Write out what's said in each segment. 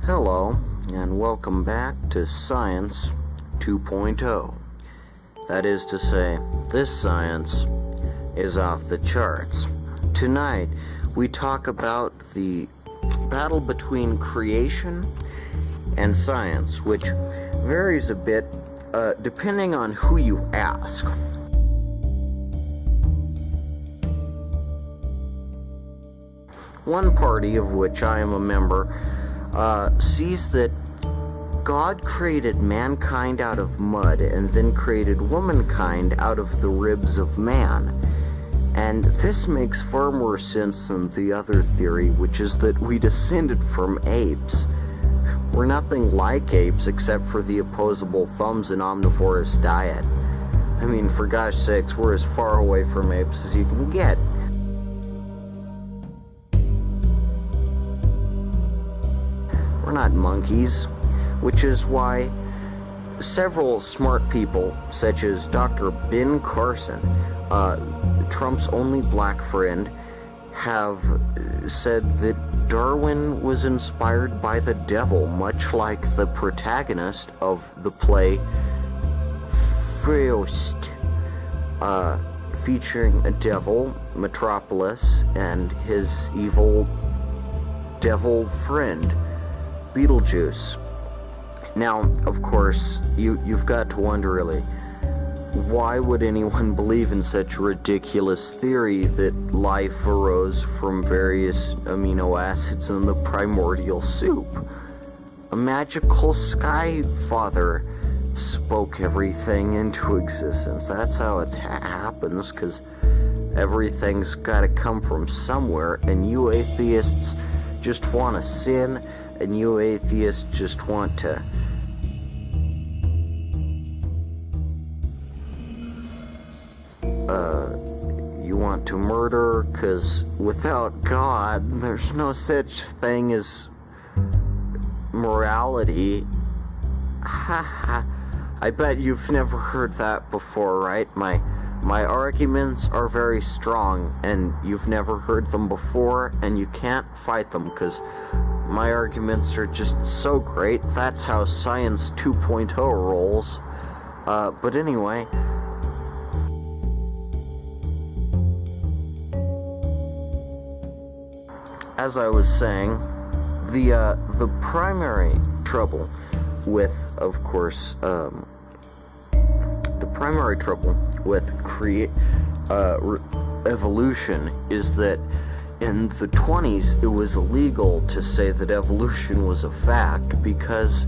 Hello, and welcome back to Science 2.0. That is to say, this science is off the charts. Tonight, we talk about the battle between creation and science, which varies a bit depending on who you ask. One party, of which I am a member, sees that God created mankind out of mud and then created womankind out of the ribs of man. And this makes far more sense than the other theory, which is that we descended from apes. We're nothing like apes except for the opposable thumbs and omnivorous diet. I mean, for gosh sakes, we're as far away from apes as you can get. We're not monkeys, which is why several smart people, such as Dr. Ben Carson, Trump's only black friend, have said that Darwin was inspired by the devil, much like the protagonist of the play Faust, featuring a devil, Metropolis, and his evil devil friend, Beetlejuice. Now, of course, you've got to wonder, really, why would anyone believe in such a ridiculous theory that life arose from various amino acids in the primordial soup? A magical sky father spoke everything into existence. That's how it happens, because everything's got to come from somewhere, and you atheists just want to sin, and you atheists just want to murder, because without God, there's no such thing as morality. I bet you've never heard that before, right? My arguments are very strong, and you've never heard them before, and you can't fight them, because my arguments are just so great. That's how Science 2.0 rolls. But anyway, as I was saying, the primary trouble with, of course, evolution is that in the 20s it was illegal to say that evolution was a fact because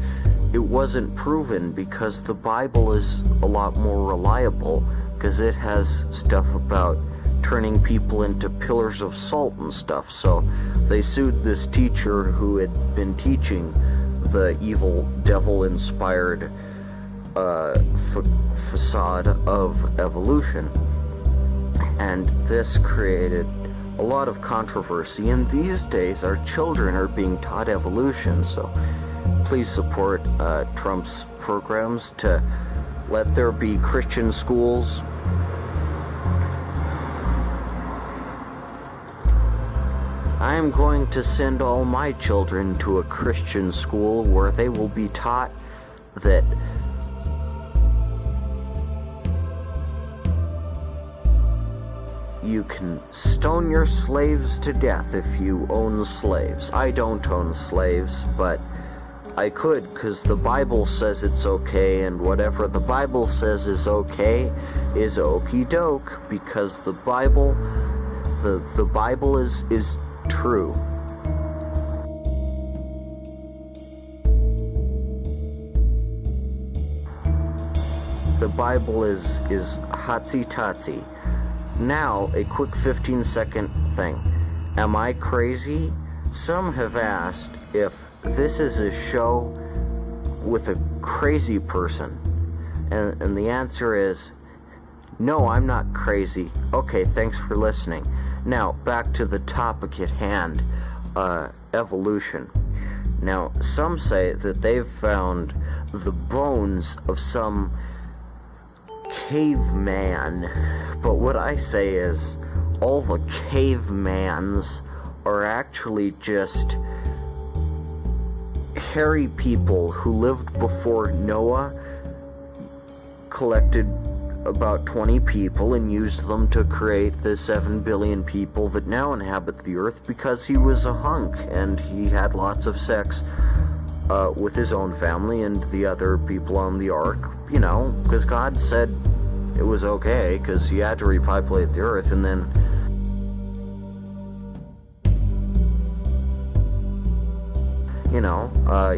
it wasn't proven, because the Bible is a lot more reliable, because it has stuff about turning people into pillars of salt and stuff. So they sued this teacher who had been teaching the evil devil-inspired facade of evolution, and this created a lot of controversy. And these days our children are being taught evolution, so please support Trump's programs to let there be Christian schools. I am going to send all my children to a Christian school where they will be taught that you can stone your slaves to death if you own slaves. I don't own slaves, but I could, because the Bible says it's okay, and whatever the Bible says is okay is okie doke, because the Bible is true. The Bible is hotsy-totsy. Now, a quick 15-second thing. Am I crazy? Some have asked if this is a show with a crazy person. And the answer is, no, I'm not crazy. Okay, thanks for listening. Now, back to the topic at hand, evolution. Now, some say that they've found the bones of some caveman, but what I say is, all the cavemans are actually just hairy people who lived before Noah collected about 20 people and used them to create the 7 billion people that now inhabit the earth, because he was a hunk and he had lots of sex with his own family and the other people on the ark, because God said it was okay, because he had to repopulate the earth. And then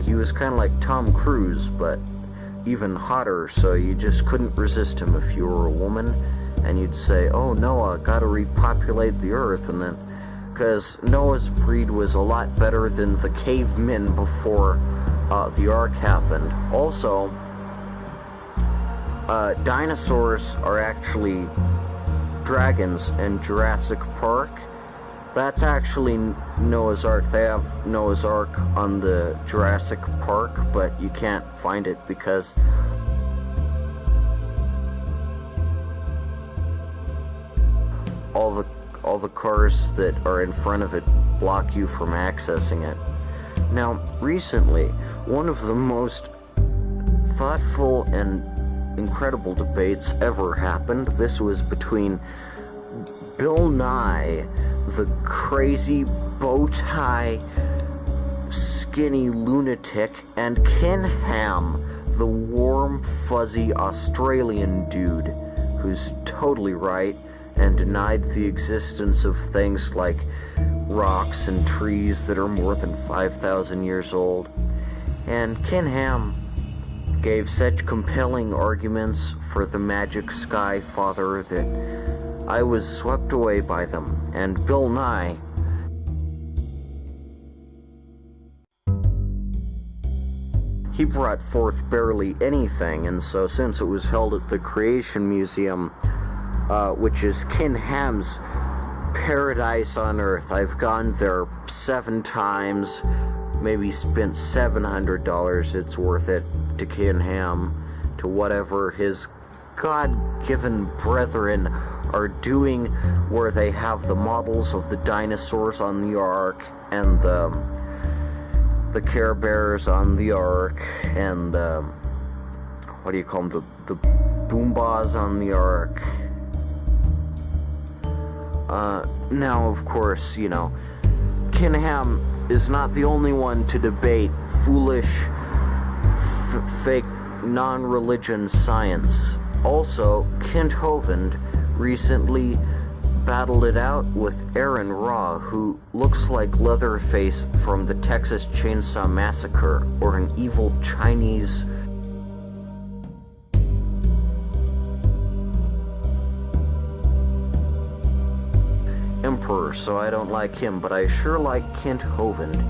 he was kind of like Tom Cruise, but even hotter, so you just couldn't resist him if you were a woman, and you'd say, oh, Noah, gotta repopulate the earth. And then, because Noah's breed was a lot better than the cavemen before the ark happened. Also, dinosaurs are actually dragons in Jurassic Park. That's actually Noah's Ark. They have Noah's Ark on the Jurassic Park, but you can't find it because all the cars that are in front of it block you from accessing it. Now, recently, one of the most thoughtful and incredible debates ever happened. This was between Bill Nye, the crazy bow tie skinny lunatic, and Ken Ham, the warm fuzzy Australian dude who's totally right and denied the existence of things like rocks and trees that are more than 5,000 years old. And Ken Ham gave such compelling arguments for the magic sky father that I was swept away by them. And Bill Nye, he brought forth barely anything, and so since it was held at the Creation Museum, which is Ken Ham's paradise on earth, I've gone there 7 times, maybe spent $700, it's worth it to Ken Ham, to whatever his God-given brethren are doing, where they have the models of the dinosaurs on the ark, and the Care Bears on the ark, and what do you call them, the Boombas on the ark. Now, of course, Ken Ham is not the only one to debate foolish, fake, non-religion science. Also, Kent Hovind recently battled it out with Aaron Raw, who looks like Leatherface from the Texas Chainsaw Massacre, or an evil Chinese emperor, so I don't like him, but I sure like Kent Hovind.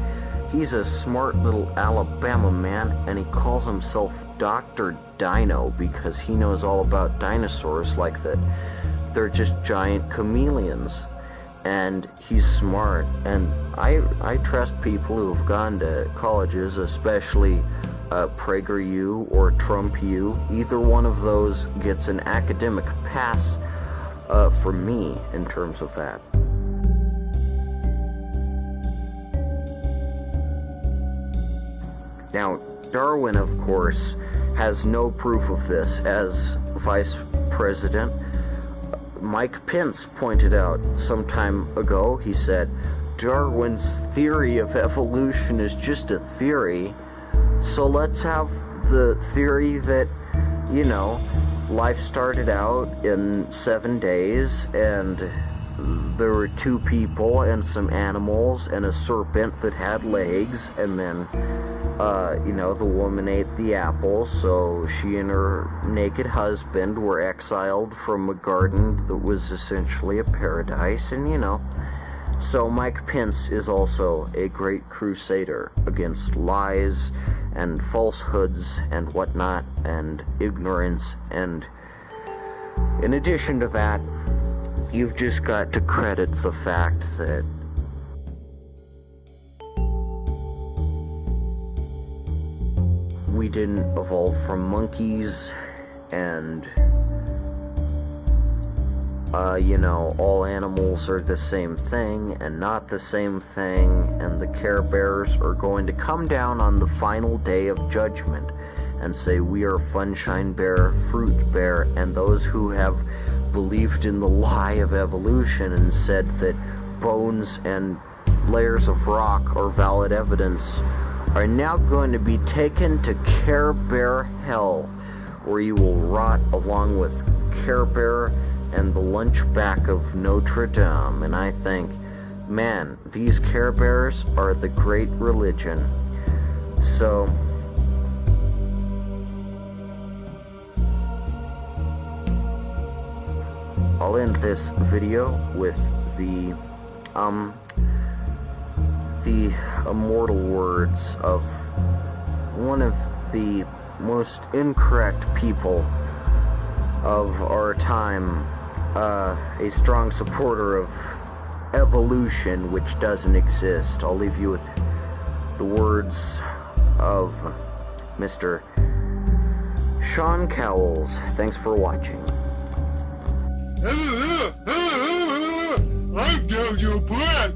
He's a smart little Alabama man, and he calls himself Dr. Dino because he knows all about dinosaurs, like that they're just giant chameleons. And he's smart, and I trust people who have gone to colleges, especially PragerU or TrumpU. Either one of those gets an academic pass from me in terms of that. Now, Darwin, of course, has no proof of this. As Vice President Mike Pence pointed out some time ago, he said, Darwin's theory of evolution is just a theory, so let's have the theory that, life started out in 7 days, and there were 2 people and some animals and a serpent that had legs, and then the woman ate the apple, so she and her naked husband were exiled from a garden that was essentially a paradise, and so Mike Pence is also a great crusader against lies and falsehoods and whatnot, and ignorance, and in addition to that, you've just got to credit the fact that we didn't evolve from monkeys, and all animals are the same thing and not the same thing, and the Care Bears are going to come down on the final day of judgment and say, we are Funshine Bear, Fruit Bear, and those who have believed in the lie of evolution and said that bones and layers of rock are valid evidence are now going to be taken to Care Bear Hell, where you will rot along with Care Bear and the Lunchback of Notre Dame. And I think, man, these Care Bears are the great religion. So I'll end this video with the immortal words of one of the most incorrect people of our time, a strong supporter of evolution, which doesn't exist. I'll leave you with the words of Mr. Sean Cowles. Thanks for watching. I'm down your butt.